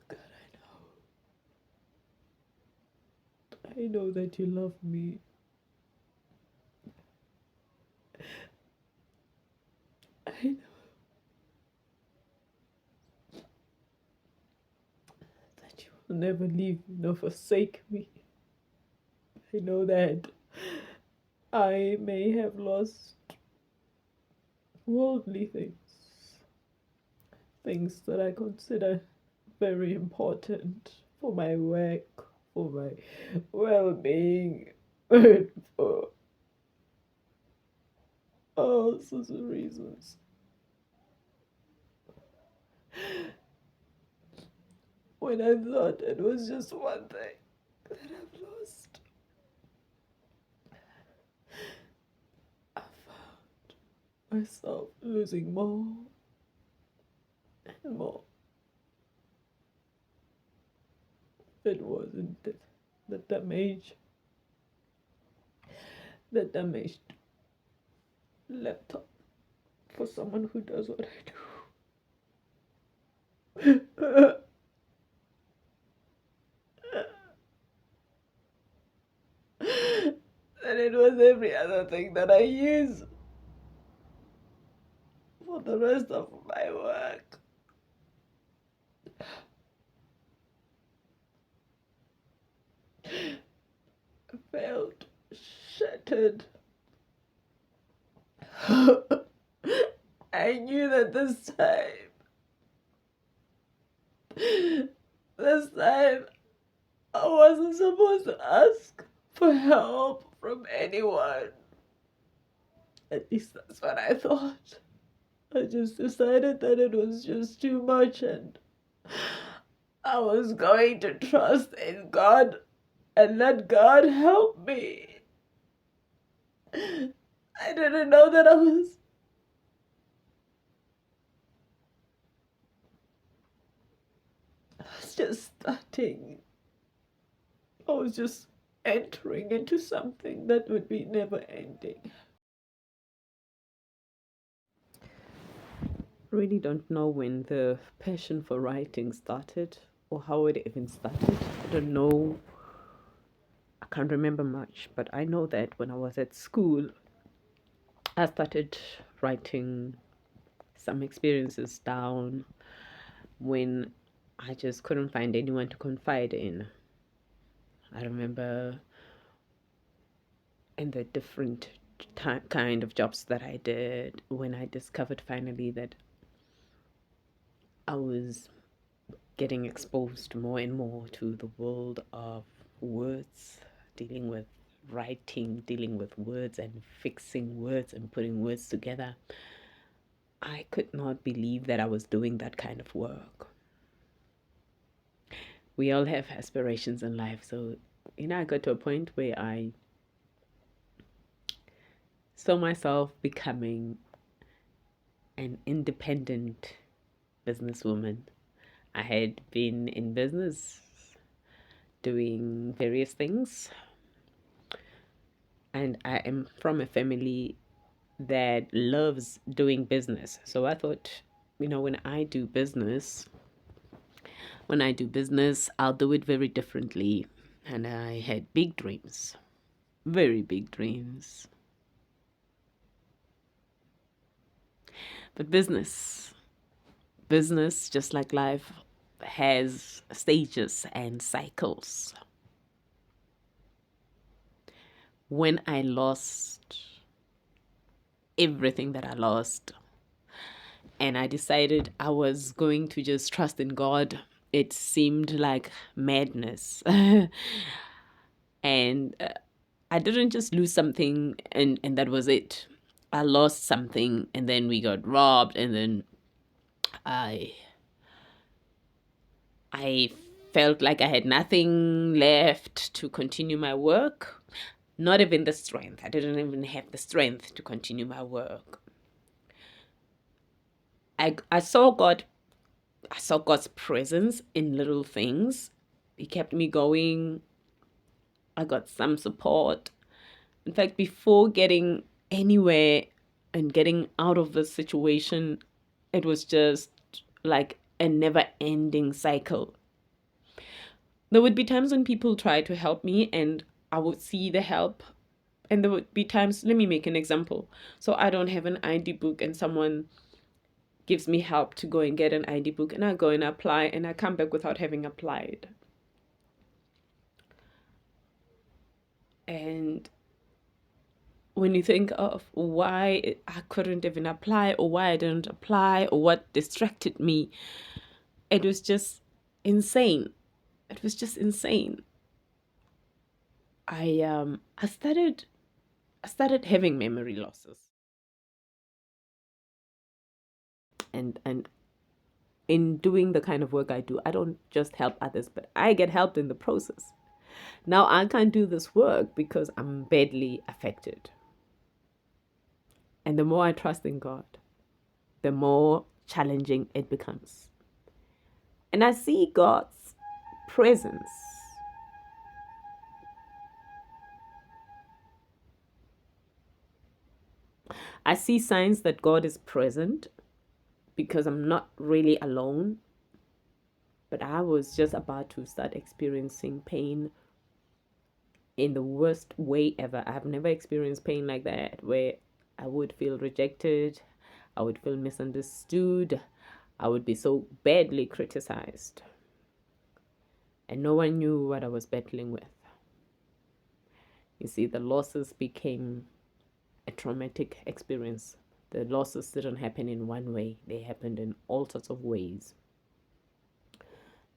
God, I know that you love me. I know that you will never leave me nor forsake me. I know that I may have lost worldly things that I consider very important for my work, for my well-being, and for all sorts of reasons. When I thought it was just one thing that I've lost, I found myself losing more and more. It wasn't the damaged laptop for someone who does what I do. And it was every other thing that I use for the rest of my work. I felt shattered. I knew that this time, I wasn't supposed to ask for help from anyone. At least that's what I thought. I just decided that it was just too much and I was going to trust in God and let God help me. I didn't know that I was just starting. I was just entering into something that would be never ending. Really don't know when the passion for writing started or how it even started. I don't know. I can't remember much, but I know that when I was at school, I started writing some experiences down when I just couldn't find anyone to confide in. I remember in the different kind of jobs that I did when I discovered finally that I was getting exposed more and more to the world of words, dealing with writing, dealing with words and fixing words and putting words together. I could not believe that I was doing that kind of work. We all have aspirations in life, so I got to a point where I saw myself becoming an independent businesswoman. I had been in business doing various things, and I am from a family that loves doing business. So I thought, when I do business, I'll do it very differently. And I had big dreams, very big dreams. But business, just like life, has stages and cycles. When I lost everything that I lost, and I decided I was going to just trust in God, it seemed like madness. And I didn't just lose something and that was it. I lost something and then we got robbed, and then I felt like I had nothing left to continue my work. Not even the strength. I didn't even have the strength to continue my work. I saw God's presence in little things. He kept me going. I got some support. In fact, before getting anywhere and getting out of the situation, it was just like a never-ending cycle. There would be times when people try to help me and I would see the help. And there would be times, let me make an example. So I don't have an ID book and someone gives me help to go and get an ID book, and I go and apply and I come back without having applied. And when you think of why I couldn't even apply, or why I didn't apply, or what distracted me, it was just insane. It was just insane. I started having memory losses. And in doing the kind of work I do, I don't just help others, but I get helped in the process. Now I can't do this work because I'm badly affected. And the more I trust in God, the more challenging it becomes. And I see God's presence. I see signs that God is present because I'm not really alone. But I was just about to start experiencing pain in the worst way ever. I've never experienced pain like that, where I would feel rejected, I would feel misunderstood, I would be so badly criticized. And no one knew what I was battling with. You see, the losses became a traumatic experience. The losses didn't happen in one way, they happened in all sorts of ways.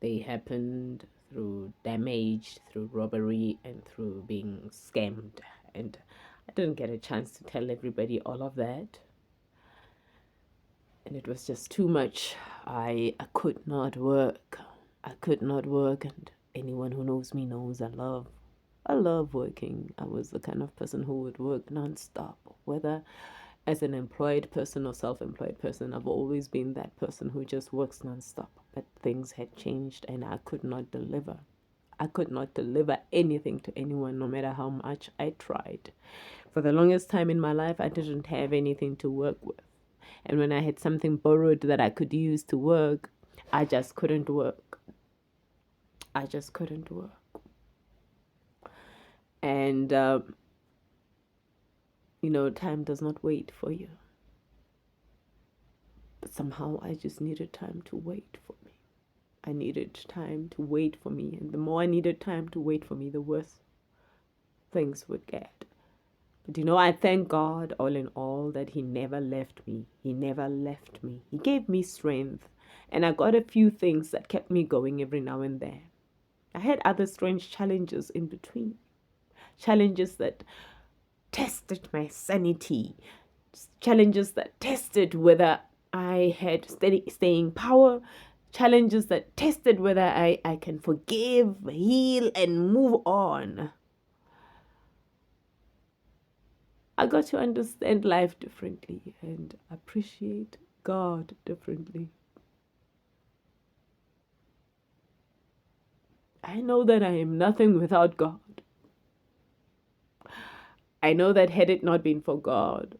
They happened through damage, through robbery, and through being scammed. And I didn't get a chance to tell everybody all of that. And it was just too much. I could not work. I could not work. And anyone who knows me knows I love working. I was the kind of person who would work nonstop, whether as an employed person or self-employed person. I've always been that person who just works nonstop. But things had changed and I could not deliver. I could not deliver anything to anyone, no matter how much I tried. For the longest time in my life, I didn't have anything to work with. And when I had something borrowed that I could use to work, I just couldn't work. I just couldn't work. And, time does not wait for you. But somehow I just needed time to wait for me. I needed time to wait for me. And the more I needed time to wait for me, the worse things would get. But I thank God all in all that He never left me. He never left me. He gave me strength. And I got a few things that kept me going every now and then. I had other strange challenges in between. Challenges that tested my sanity. Challenges that tested whether I had staying power. Challenges that tested whether I can forgive, heal, and move on. I got to understand life differently and appreciate God differently. I know that I am nothing without God. I know that had it not been for God,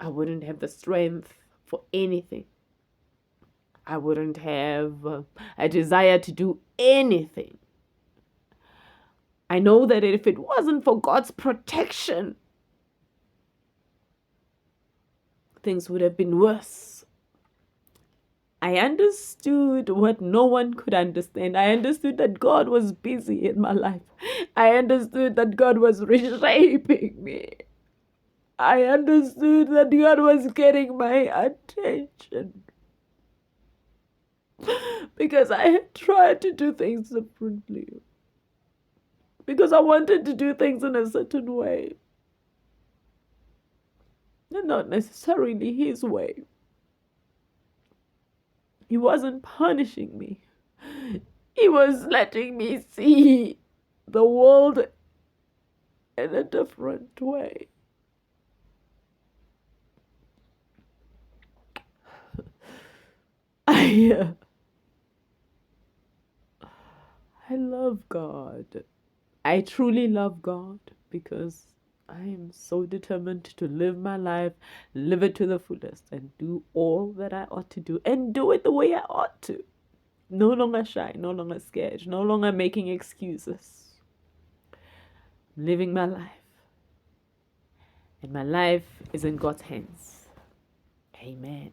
I wouldn't have the strength for anything. I wouldn't have a desire to do anything. I know that if it wasn't for God's protection, things would have been worse. I understood what no one could understand. I understood that God was busy in my life. I understood that God was reshaping me. I understood that God was getting my attention. Because I had tried to do things differently. Because I wanted to do things in a certain way. And not necessarily His way. He wasn't punishing me. He was letting me see the world in a different way. I love God. I truly love God because I am so determined to live my life, live it to the fullest, and do all that I ought to do, and do it the way I ought to. No longer shy, no longer scared, no longer making excuses. Living my life. And my life is in God's hands. Amen.